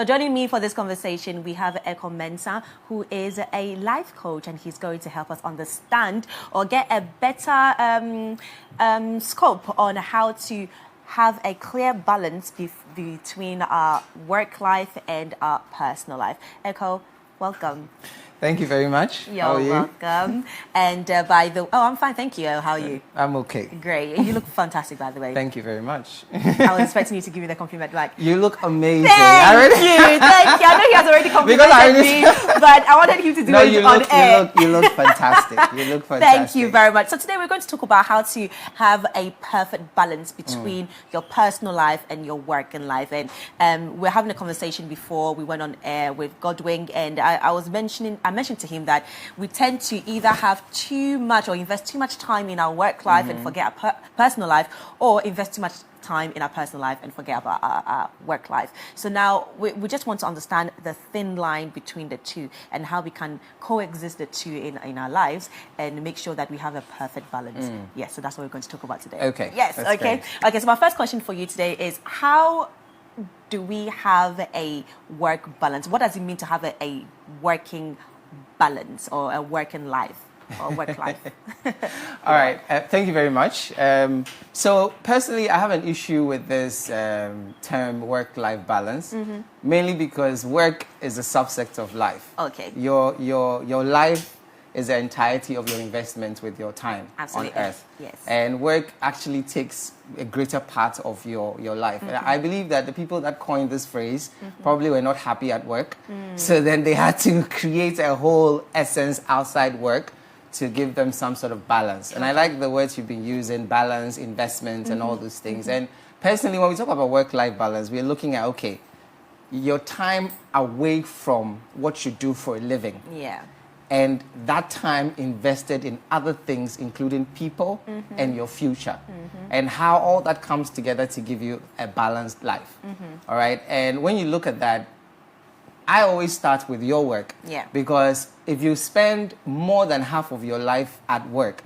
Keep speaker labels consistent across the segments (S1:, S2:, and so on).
S1: So joining me for this conversation, we have Ekow Mensah, who is a life coach, and he's going to help us understand or get a better scope on how to have a clear balance between our work life and our personal life. Ekow, welcome.
S2: Thank you very much.
S1: You're welcome. And I'm fine, thank you. How are you?
S2: I'm okay.
S1: Great. You look fantastic, by the way.
S2: Thank you very much.
S1: I was expecting you to give me the compliment back.
S2: You look amazing.
S1: Thank you. Thank you. I know he has already complimented me, but I wanted him to do it on air.
S2: You look fantastic. You look fantastic.
S1: Thank you very much. So today we're going to talk about how to have a perfect balance between your personal life and your working life. And we're having a conversation before we went on air with Godwin, and I mentioned to him that we tend to either have too much or invest too much time in our work life and forget our personal life, or invest too much time in our personal life and forget about our work life. So now we just want to understand the thin line between the two and how we can coexist the two in our lives and make sure that we have a perfect balance. Yes, so that's what we're going to talk about today.
S2: Okay.
S1: Yes, okay.
S2: Great.
S1: Okay, so my first question for you today is, how do we have a work balance? What does it mean to have a working balance or a working life or work life?
S2: All right. Thank you very much. So personally, I have an issue with this term work-life balance, mainly because work is a subsect of life.
S1: Okay.
S2: Your life is the entirety of your investment with your time on earth.
S1: Yes.
S2: And work actually takes a greater part of your life. And I believe that the people that coined this phrase probably were not happy at work. So then they had to create a whole essence outside work to give them some sort of balance. And I like the words you've been using, balance, investment, and all those things. And personally, when we talk about work-life balance, we're looking at, okay, your time away from what you do for a living.
S1: Yeah.
S2: And that time invested in other things, including people and your future, and how all that comes together to give you a balanced life. All right. And when you look at that, I always start with your work.
S1: Yeah.
S2: Because if you spend more than half of your life at work,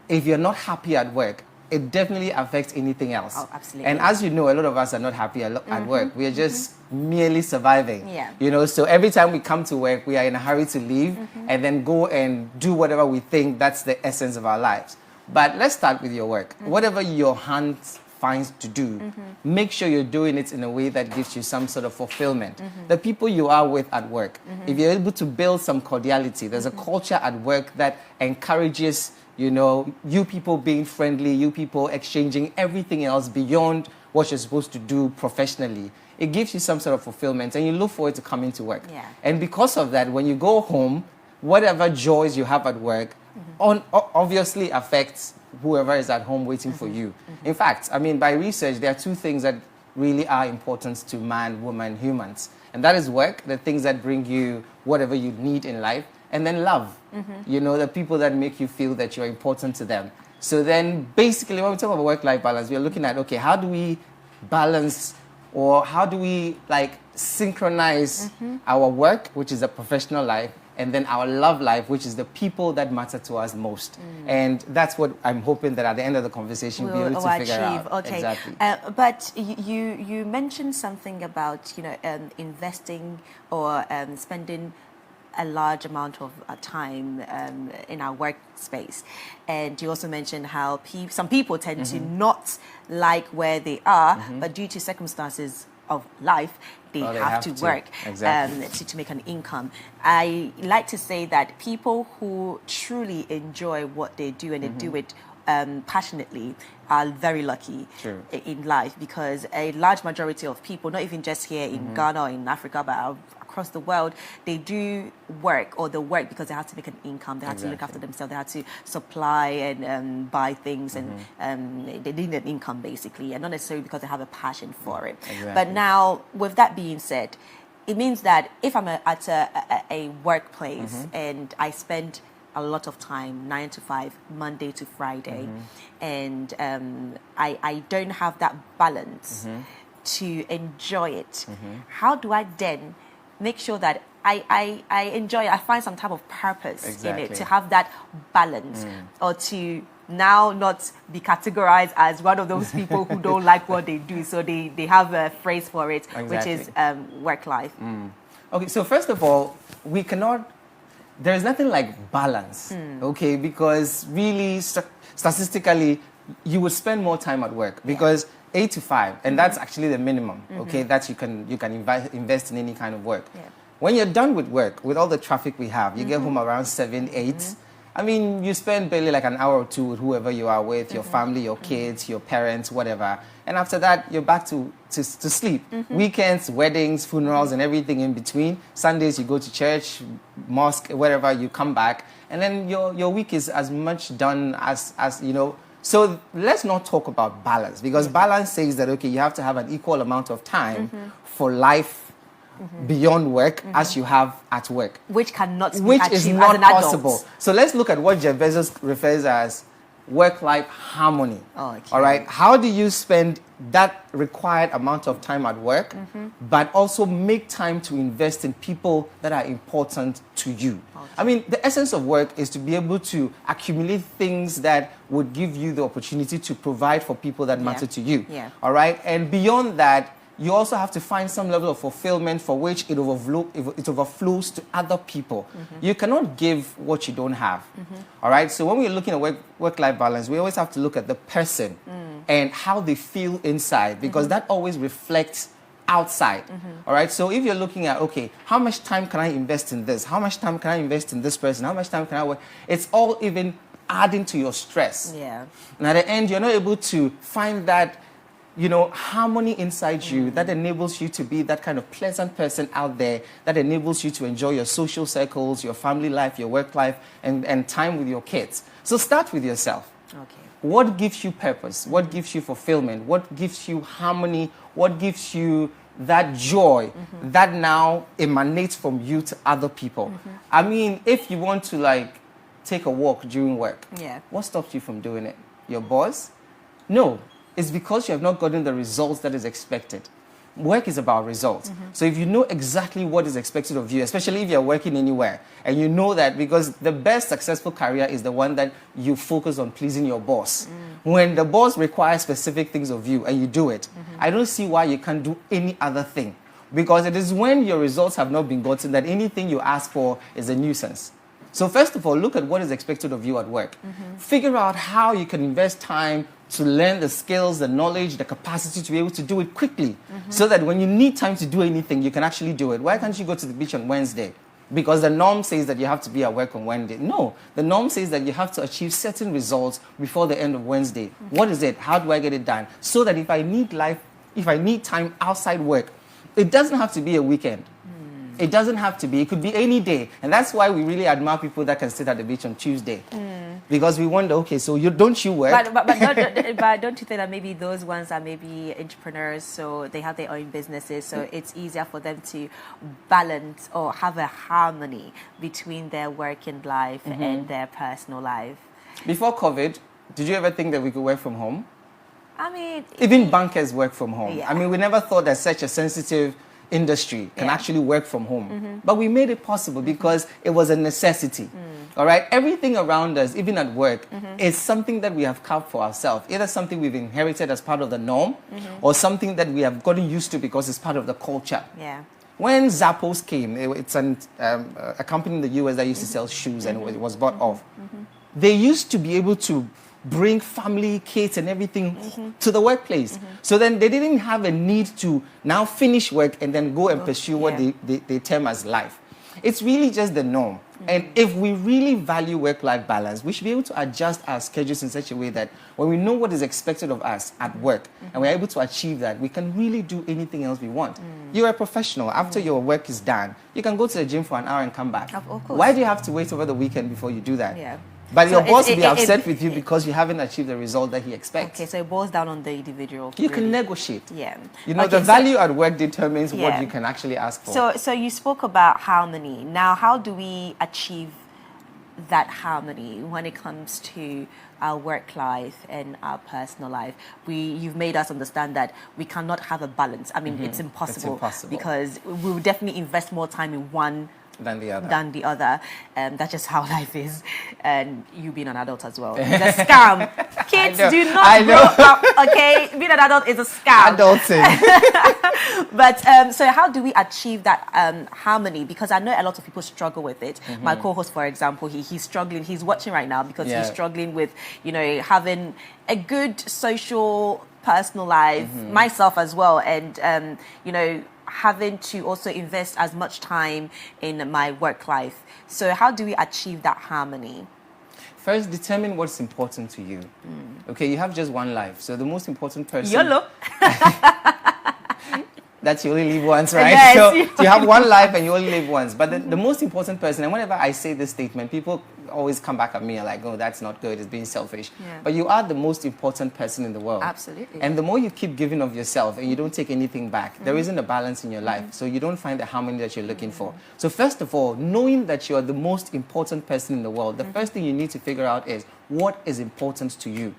S2: if you're not happy at work, it definitely affects anything else.
S1: Oh, absolutely.
S2: And as you know, a lot of us are not happy at work. We are just merely surviving.
S1: Yeah.
S2: You know, so every time we come to work, we are in a hurry to leave and then go and do whatever we think that's the essence of our lives. But let's start with your work. Whatever your hands finds to do, make sure you're doing it in a way that gives you some sort of fulfillment. The people you are with at work, if you're able to build some cordiality, there's a culture at work that encourages, you know, you people being friendly, you people exchanging everything else beyond what you're supposed to do professionally. It gives you some sort of fulfillment, and you look forward to coming to work.
S1: Yeah.
S2: And because of that, when you go home, whatever joys you have at work obviously affects whoever is at home waiting for you. In fact, I mean, by research, there are two things that really are important to man, woman, humans. And that is work, the things that bring you whatever you need in life, and then love. You know, the people that make you feel that you're important to them. So then basically when we talk about work-life balance, we're looking at, okay, how do we balance, or how do we like synchronize our work, which is a professional life, and then our love life, which is the people that matter to us most. And that's what I'm hoping that at the end of the conversation we'll be able to figure out.
S1: Okay.
S2: Exactly.
S1: But you mentioned something about, you know, investing or spending a large amount of time in our workspace. And you also mentioned how some people tend to not like where they are, but due to circumstances of life, they have to work to make an income. I like to say that people who truly enjoy what they do and they do it passionately are very lucky in life, because a large majority of people, not even just here in Ghana or in Africa, but across the world, they do work, or they work because they have to make an income. They have to look after themselves. They have to supply and buy things, and they need an income basically, and not necessarily because they have a passion for it. But now, with that being said, it means that if I'm at a workplace and I spend a lot of time, 9 to 5, Monday to Friday, and I don't have that balance to enjoy it, how do I then make sure that I enjoy it, I find some type of purpose in it, to have that balance, or to now not be categorized as one of those people who don't like what they do. So they have a phrase for it,
S2: Exactly.
S1: which is work-life.
S2: Okay, so first of all, there is nothing like balance, okay? Because really, statistically, you would spend more time at work because 8 to 5, and that's actually the minimum, okay? That you can invest in any kind of work.
S1: Yeah.
S2: When you're done with work, with all the traffic we have, you get home around 7, 8. I mean, you spend barely like an hour or two with whoever you are with, your family, your kids, your parents, whatever. And after that, you're back to sleep. Weekends, weddings, funerals, and everything in between. Sundays, you go to church, mosque, wherever, you come back. And then your week is as much done as you know. So let's not talk about balance, because balance says that, okay, you have to have an equal amount of time for life beyond work as you have at work.
S1: Which cannot be
S2: Which
S1: achieved
S2: is not
S1: as an adult.
S2: possible. So let's look at what Jeff Bezos refers as work-life harmony.
S1: Okay.
S2: All right. How do you spend that required amount of time at work, but also make time to invest in people that are important to you? Okay. I mean, the essence of work is to be able to accumulate things that would give you the opportunity to provide for people that matter to you.
S1: Yeah.
S2: All right. And beyond that, you also have to find some level of fulfillment for which it overflows to other people. You cannot give what you don't have. All right? So when we're looking at work-life balance, we always have to look at the person and how they feel inside, because that always reflects outside. All right? So if you're looking at, okay, how much time can I invest in this? How much time can I invest in this person? How much time can I work? It's all even adding to your stress.
S1: Yeah.
S2: And at the end, you're not able to find that, you know, harmony inside you that enables you to be that kind of pleasant person out there, that enables you to enjoy your social circles, your family life, your work life, and time with your kids. So start with yourself.
S1: Okay.
S2: What gives you purpose? What gives you fulfillment? What gives you harmony? What gives you that joy that now emanates from you to other people? I mean, if you want to like take a walk during work, what stops you from doing it? Your boss? No. It's because you have not gotten the results that is expected. Work is about results. So if you know exactly what is expected of you, especially if you're working anywhere, and you know that, because the best successful career is the one that you focus on pleasing your boss. When the boss requires specific things of you and you do it, I don't see why you can't do any other thing. Because it is when your results have not been gotten that anything you ask for is a nuisance. So first of all, look at what is expected of you at work. Figure out how you can invest time to learn the skills, the knowledge, the capacity to be able to do it quickly, so that when you need time to do anything, you can actually do it. Why can't you go to the beach on Wednesday? Because the norm says that you have to be at work on Wednesday. No, the norm says that you have to achieve certain results before the end of Wednesday. What is it? How do I get it done? So that if I need time outside work, it doesn't have to be a weekend. It doesn't have to be. It could be any day. And that's why we really admire people that can sit at the beach on Tuesday. Because we wonder, okay, so don't you work?
S1: But don't you think that maybe those ones are maybe entrepreneurs, so they have their own businesses, so it's easier for them to balance or have a harmony between their working life and their personal life?
S2: Before COVID, did you ever think that we could work from home?
S1: I mean...
S2: Even bankers work from home.
S1: Yeah.
S2: I mean, we never thought that such a sensitive industry can actually work from home. But we made it possible because it was a necessity. All right? Everything around us, even at work, is something that we have carved for ourselves. Either something we've inherited as part of the norm or something that we have gotten used to because it's part of the culture.
S1: Yeah.
S2: When Zappos came, it's a company in the US that used to sell shoes and it was bought off. They used to be able to bring family, kids, and everything to the workplace. So then they didn't have a need to now finish work and then go and pursue what they term as life. It's really just the norm. And if we really value work-life balance, we should be able to adjust our schedules in such a way that when we know what is expected of us at work and we're able to achieve that, we can really do anything else we want. You're a professional. After your work is done, you can go to the gym for an hour and come back.
S1: Of course.
S2: Why do you have to wait over the weekend before you do that?
S1: Yeah.
S2: But
S1: So
S2: your boss will be
S1: it-
S2: upset with you because you haven't achieved the result that he expects.
S1: Okay, so it boils down on the individual.
S2: You can
S1: really.
S2: negotiate.
S1: Yeah.
S2: You know,
S1: Okay,
S2: the value at work determines what
S1: Yeah.
S2: you can actually ask for.
S1: So you spoke about harmony. Now, how do we achieve that harmony when it comes to our work life and our personal life? You've made us understand that we cannot have a balance. I mean, it's impossible.
S2: impossible.
S1: Because we will definitely invest more time in one
S2: than the other.
S1: That's just how life is. And you being an adult as well. It's a scam. Kids do not grow up, okay? Being an adult is a scam.
S2: Adulting.
S1: But so how do we achieve that harmony? Because I know a lot of people struggle with it. My co-host, for example, he's struggling. He's watching right now because he's struggling with, having a good social, personal life, myself as well. And, having to also invest as much time in my work life. So how do we achieve that harmony?
S2: First, determine what's important to you. Okay, you have just one life. So the most important person...
S1: YOLO.
S2: That you only live once, right?
S1: Yes,
S2: So you have one life and you only live once. But the most important person, and whenever I say this statement, people always come back at me and like, oh, that's not good, it's being selfish.
S1: Yeah.
S2: But you are the most important person in the world.
S1: Absolutely.
S2: And the more you keep giving of yourself and you don't take anything back, there isn't a balance in your life. So you don't find the harmony that you're looking for. So first of all, knowing that you are the most important person in the world, the first thing you need to figure out is, what is important to you?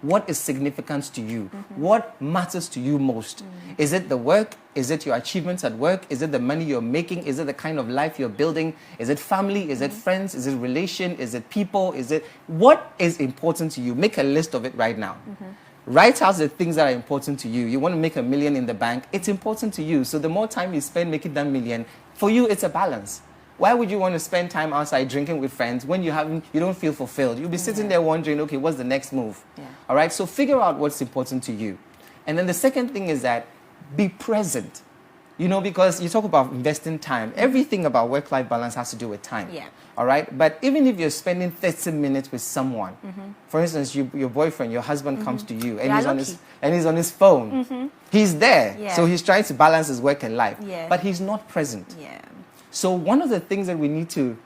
S2: What is significant to you? What matters to you most? Is it the work? Is it your achievements at work? Is it the money you're making? Is it the kind of life you're building? Is it family? Is it friends? Is it relation? Is it people? What is important to you? Make a list of it right now. Write out the things that are important to you. You want to make $1 million in the bank. It's important to you. So the more time you spend making that $1 million, for you, it's a balance. Why would you want to spend time outside drinking with friends when you don't feel fulfilled? You'll be sitting there wondering, okay, what's the next move? All right, so figure out what's important to you. And then the second thing is that be present. Because you talk about investing time. Everything about work-life balance has to do with time.
S1: Yeah.
S2: All right, but even if you're spending 30 minutes with someone, for instance, your boyfriend, your husband comes to you and he's on his phone. He's there, so he's trying to balance his work and life, but he's not present. So one of the things that we need to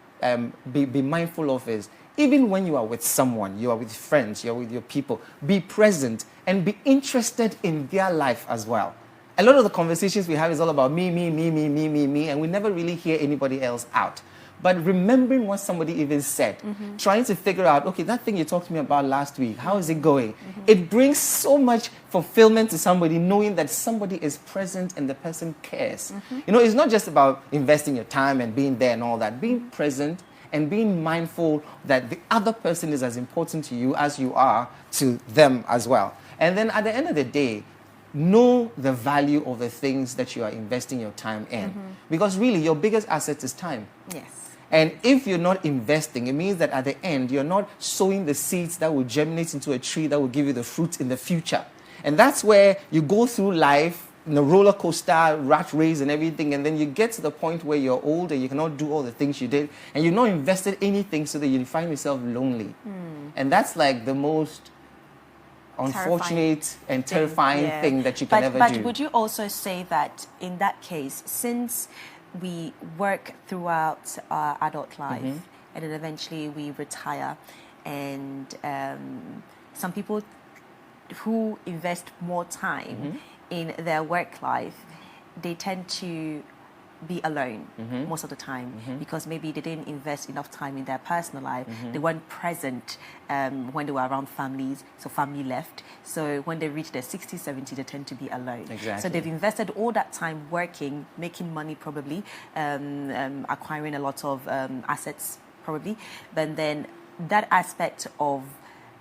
S2: be mindful of is, even when you are with someone, you are with friends, you're with your people, be present and be interested in their life as well. A lot of the conversations we have is all about me, and we never really hear anybody else out. But remembering what somebody even said, trying to figure out, okay, that thing you talked to me about last week, how is it going? It brings so much fulfillment to somebody, knowing that somebody is present and the person cares. It's not just about investing your time and being there and all that. Being present and being mindful that the other person is as important to you as you are to them as well. And then at the end of the day, know the value of the things that you are investing your time in. Because really, your biggest asset is time.
S1: Yes.
S2: And if you're not investing, it means that at the end, you're not sowing the seeds that will germinate into a tree that will give you the fruit in the future. And that's where you go through life in a roller coaster, rat race and everything, and then you get to the point where you're old and you cannot do all the things you did, and you've not invested anything, so that you find yourself lonely. And that's like the most unfortunate and terrifying thing that you can ever do.
S1: But would you also say that in that case, since we work throughout our adult life and then eventually we retire, and some people who invest more time in their work life, they tend to be alone most of the time because maybe they didn't invest enough time in their personal life. They weren't present when they were around families, so family left. So when they reach their 60s, 70s, they tend to be alone.
S2: Exactly.
S1: So they've invested all that time working, making money probably, acquiring a lot of assets probably, but then that aspect of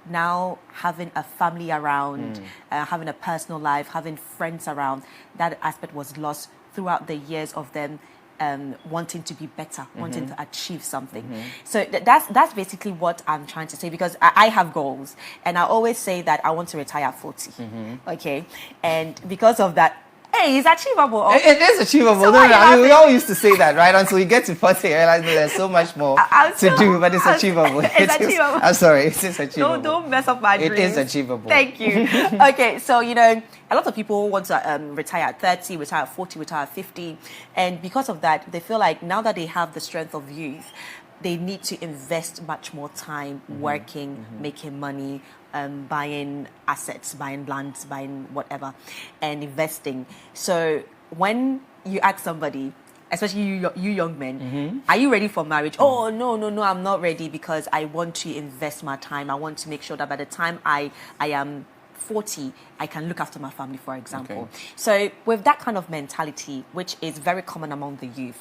S1: now having a family around, having a personal life, having friends around, that aspect was lost throughout the years of them wanting to be better, wanting to achieve something. So that's basically what I'm trying to say, because I have goals, and I always say that I want to retire at 40. Okay, and because of that, hey, it's achievable.
S2: It is achievable.
S1: So
S2: we all used to say that, right? Until you get to 40, you realize there's so much more to do, but it's achievable.
S1: It's achievable.
S2: I'm sorry, it is achievable.
S1: Don't mess up my dreams.
S2: It is achievable.
S1: Thank you. Okay, so, a lot of people want to retire at 30, retire at 40, retire at 50. And because of that, they feel like now that they have the strength of youth, they need to invest much more time working, making money, buying assets, buying lands, buying whatever, and investing. So when you ask somebody, especially you young men, are you ready for marriage? Oh, no, I'm not ready, because I want to invest my time. I want to make sure that by the time I am 40, I can look after my family, for example.
S2: Okay.
S1: So with that kind of mentality, which is very common among the youth,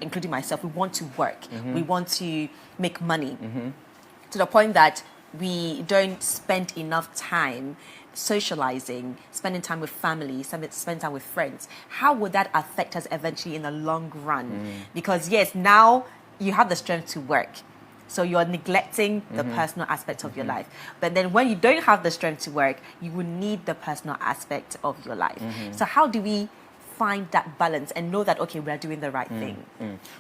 S1: including myself, we want to work. We want to make money to the point that we don't spend enough time socializing, spending time with family, spend time with friends. How would that affect us eventually in the long run? Because yes, now you have the strength to work, so you're neglecting the personal aspect of your life. But then when you don't have the strength to work, you will need the personal aspect of your life. So how do we find that balance and know that, okay, we are doing the right thing?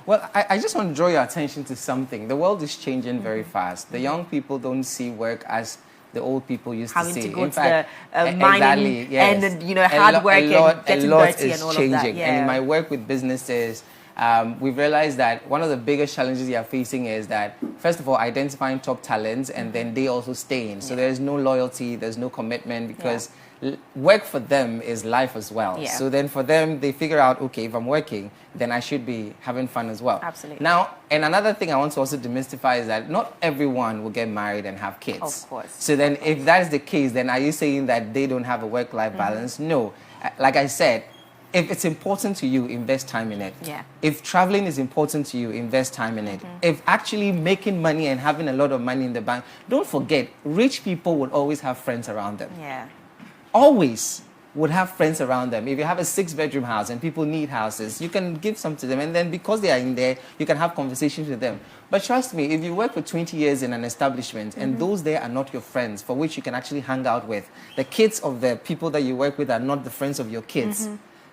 S2: Well, I just want to draw your attention to something. The world is changing very fast. The young people don't see work as the old people used
S1: Having
S2: to see.
S1: to go
S2: In
S1: to
S2: fact,
S1: the mining
S2: exactly, yes.
S1: and hard work and getting dirty and all
S2: changing.
S1: of that. Yeah.
S2: And in my work with businesses, we've realized that one of the biggest challenges you are facing is that, first of all, identifying top talents, and then they also stay in. So there's no loyalty, there's no commitment, because work for them is life as well.
S1: Yeah.
S2: So then for them, they figure out, okay, if I'm working, then I should be having fun as well.
S1: Absolutely.
S2: Now, and another thing I want to also demystify is that not everyone will get married and have kids.
S1: Of course.
S2: So then if that is the case, then are you saying that they don't have a work-life balance? No. Like I said, if it's important to you, invest time in it.
S1: Yeah.
S2: If traveling is important to you, invest time in it. If actually making money and having a lot of money in the bank, don't forget, rich people will always have friends around them.
S1: Yeah.
S2: Always would have friends around them. If you have a 6-bedroom house and people need houses, you can give some to them, and then because they are in there, you can have conversations with them. But trust me, if you work for 20 years in an establishment and those there are not your friends for which you can actually hang out with, the kids of the people that you work with are not the friends of your kids,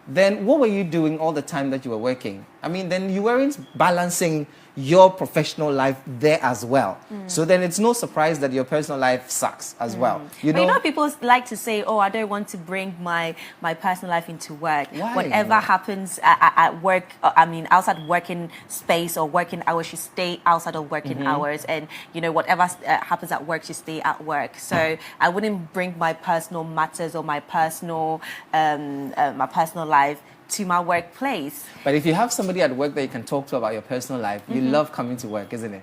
S2: then what were you doing all the time that you were working? I mean, then you weren't balancing your professional life there as well. So then it's no surprise that your personal life sucks as well. You
S1: But
S2: know,
S1: people like to say, oh, I don't want to bring my personal life into work.
S2: Why?
S1: Whatever happens at work, outside working space or working hours, you stay outside of working hours. And, whatever happens at work, you stay at work. So I wouldn't bring my personal matters or my personal life to my workplace.
S2: but if you have somebody at work that you can talk to about your personal life, you love coming to work, isn't it?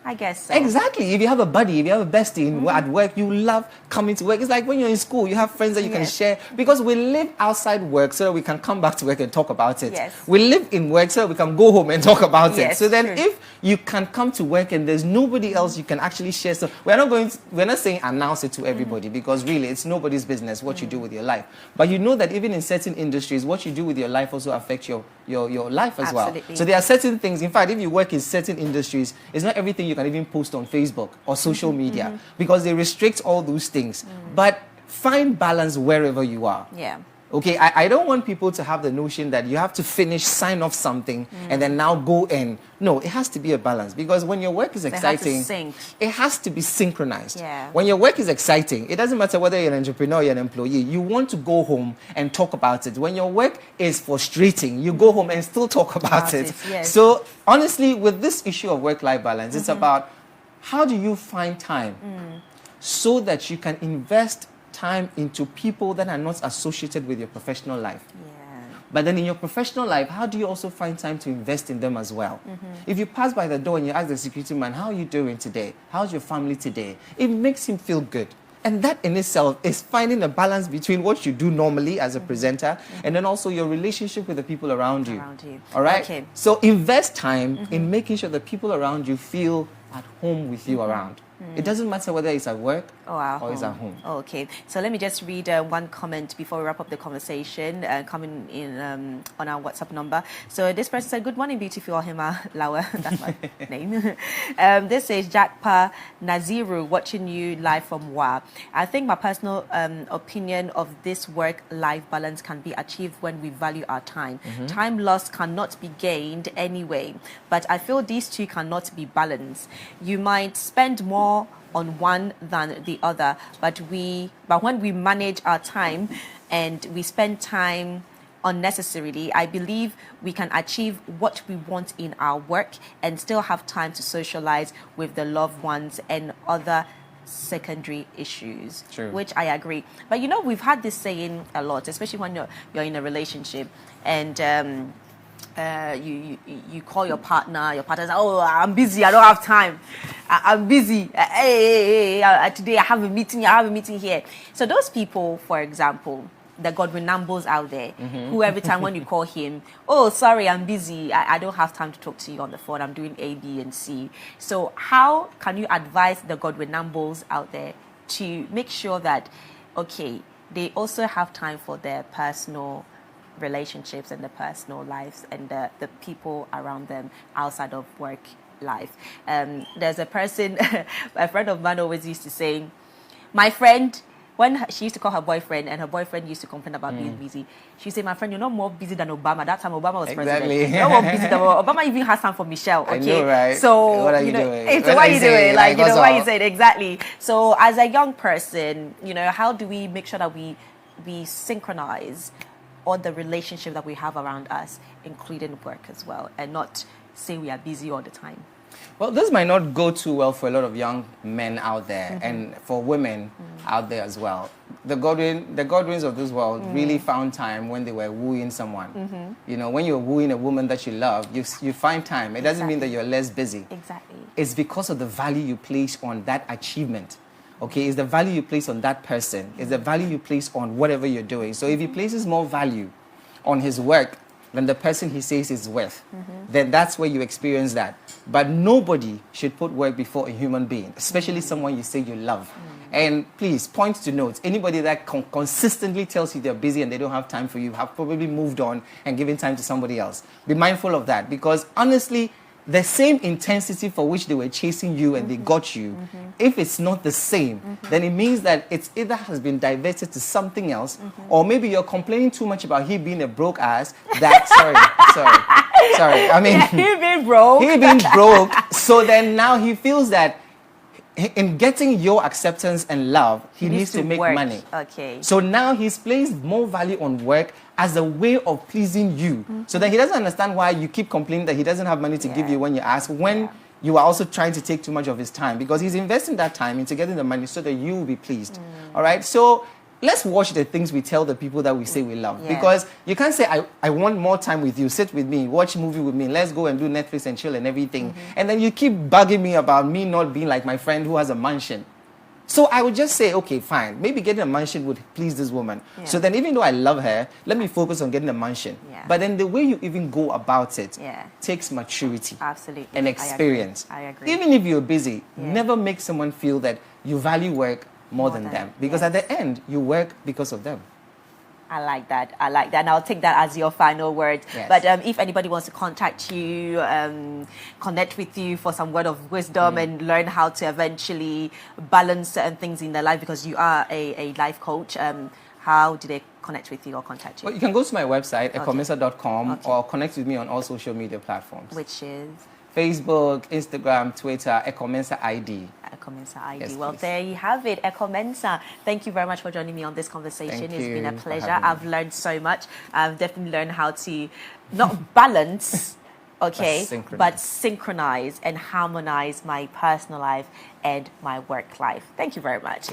S1: I guess so.
S2: Exactly. If you have a buddy, if you have a bestie at work, you love coming to work. It's like when you're in school, you have friends that you can share, because we live outside work so that we can come back to work and talk about it.
S1: Yes.
S2: We live in work so that we can go home and talk about it.
S1: Yes,
S2: So then
S1: true.
S2: if you can come to work and there's nobody else you can actually share, so we're not saying announce it to everybody, because really it's nobody's business what you do with your life. But you know that even in certain industries, what you do with your life also affects your life as well.
S1: Absolutely.
S2: So there are certain things, in fact, if you work in certain industries, it's not everything you can even post on Facebook or social media, because they restrict all those things. But find balance wherever you are.
S1: Yeah.
S2: Okay, I don't want people to have the notion that you have to sign off something and then now go in. No, it has to be a balance, because when your work is exciting, it has to be synchronized.
S1: Yeah.
S2: When your work is exciting, it doesn't matter whether you're an entrepreneur or you're an employee, you want to go home and talk about it. When your work is frustrating, you go home and still talk about it.
S1: Yes.
S2: So honestly, with this issue of work-life balance, it's about how do you find time so that you can invest time into people that are not associated with your professional life.
S1: Yeah.
S2: But then in your professional life, how do you also find time to invest in them as well? If you pass by the door and you ask the security man, how are you doing today? How's your family today? It makes him feel good. And that in itself is finding a balance between what you do normally as a presenter and then also your relationship with the people around you. All right?
S1: Okay.
S2: So invest time in making sure the people around you feel at home with you around. It doesn't matter whether it's at work or it's at home.
S1: Okay, so let me just read one comment before we wrap up the conversation coming in on our WhatsApp number. So this person said, "Good morning, beautiful Ohima Lawa." That's my name. This says, "Jakpa Naziru, watching you live from WA. I think my personal opinion of this work-life balance can be achieved when we value our time. Time lost cannot be gained anyway, but I feel these two cannot be balanced. You might spend more on one than the other, but when we manage our time and we spend time unnecessarily, I believe we can achieve what we want in our work and still have time to socialize with the loved ones and other secondary issues."
S2: True.
S1: Which I agree. But we've had this saying a lot, especially when you're in a relationship, and you call your partner's like, oh, I'm busy, I don't have time, I'm busy, today I have a meeting here. So those people, for example, the Godwin Nambos out there, who every time when you call him, oh, sorry, I'm busy, I don't have time to talk to you on the phone, I'm doing A, B, and C. So how can you advise the Godwin Nambos out there to make sure that, okay, they also have time for their personal relationships and their personal lives and the people around them outside of work life? There's a person, a friend of mine always used to say, my friend, when she used to call her boyfriend and her boyfriend used to complain about being busy, she said, my friend, you're not more busy than Obama. That time Obama was president. You're not more busy than Obama. Even has time for Michelle. Okay,
S2: I know, right?
S1: So
S2: what are you doing?
S1: So what are you doing? Like, you know, what you said exactly. So as a young person, you know, how do we make sure that we synchronize all the relationship that we have around us, including work as well, and not say we are busy all the time?
S2: Well, this might not go too well for a lot of young men out there, and for women out there as well. The Godwins of this world really found time when they were wooing someone. You know, when you're wooing a woman that you love, you find time. It doesn't mean that you're less busy.
S1: Exactly.
S2: It's because of the value you place on that achievement. Okay, it's the value you place on that person. It's the value you place on whatever you're doing. So if he places more value on his work than the person he says is worth, then that's where you experience that. But nobody should put work before a human being, especially someone you say you love. And please, point to notes. Anybody that consistently tells you they're busy and they don't have time for you have probably moved on and given time to somebody else. Be mindful of that, because honestly, the same intensity for which they were chasing you and they got you, if it's not the same, then it means that it's either has been diverted to something else, or maybe you're complaining too much about he being a broke ass. That sorry. I mean,
S1: he being broke.
S2: He being broke. So then now he feels that in getting your acceptance and love, he needs to make
S1: work.
S2: money.
S1: Okay.
S2: So now he's placed more value on work as a way of pleasing you. So that he doesn't understand why you keep complaining that he doesn't have money to give you when you ask, when you are also trying to take too much of his time, because he's investing that time into getting the money so that you will be pleased. All right? So let's watch the things we tell the people that we say we love. Because you can't say, I want more time with you, sit with me, watch a movie with me, let's go and do Netflix and chill and everything. And then you keep bugging me about me not being like my friend who has a mansion. So I would just say, okay, fine. Maybe getting a mansion would please this woman. So then even though I love her, let me focus on getting a mansion. But then the way you even go about it takes maturity.
S1: Absolutely.
S2: And experience.
S1: I agree.
S2: Even if you're busy, never make someone feel that you value work more than them. Because at the end, you work because of them.
S1: I like that. And I'll take that as your final word.
S2: Yes.
S1: But if anybody wants to contact you, connect with you for some word of wisdom and learn how to eventually balance certain things in their life, because you are a life coach, how do they connect with you or contact you?
S2: Well, you can go to my website, ekow or connect with me on all social media platforms.
S1: Which is?
S2: Facebook, Instagram, Twitter, Ekow Mensah ID.
S1: Ekow Mensah ID.
S2: Yes,
S1: well,
S2: please.
S1: there you have it, Ekow Mensah. Thank you very much for joining me on this conversation.
S2: Thank
S1: It's
S2: you
S1: been a
S2: for
S1: pleasure.
S2: having me.
S1: I've learned so much. I've definitely learned how to not balance, but synchronize and harmonize my personal life and my work life. Thank you very much.